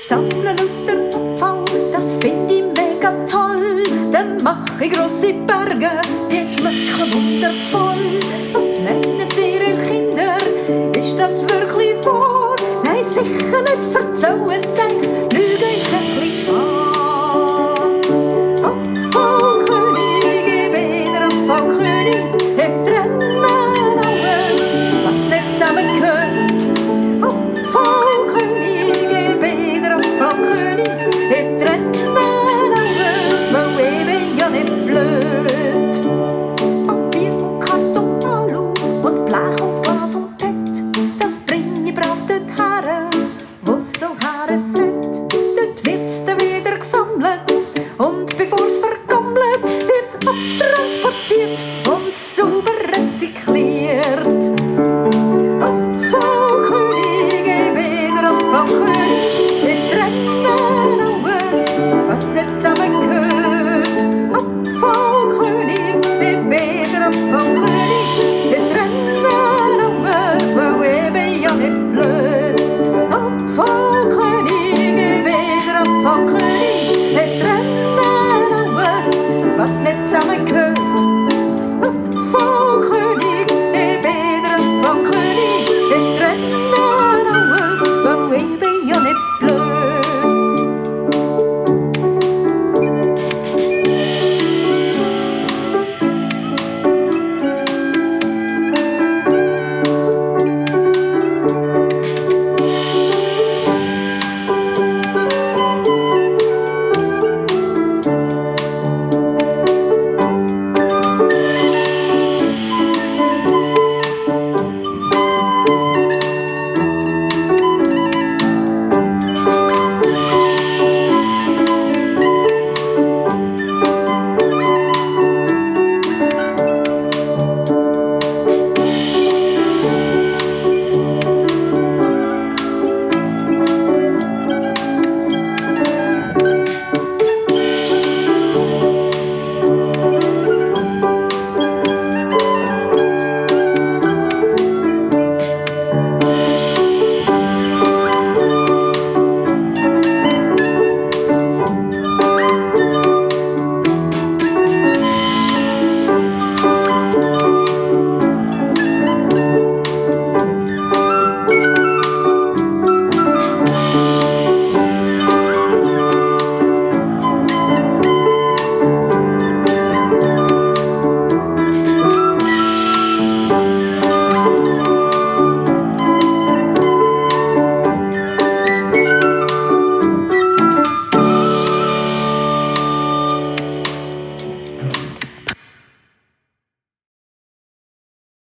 sammle lauter Abfall, das find ich mega toll. Dann mach ich grosse Berge, die schmecken wundervoll. Was meint ihr Kinder, ist das wirklich wahr? Nein, sicher nicht, verzähl es euch, lüge ich ein bisschen an. Apfelkönig, ich bin der Apfelkönig, ich trenne alles, was nicht zusammengehört. Apfelkönig, ich bin der Apfelkönig, ich trenne alles, weil ich bin ja nicht blöd. Papier und Karton, Alu und Blech und Glas und Pett, das bring ich brav dort her, wo's so her ist.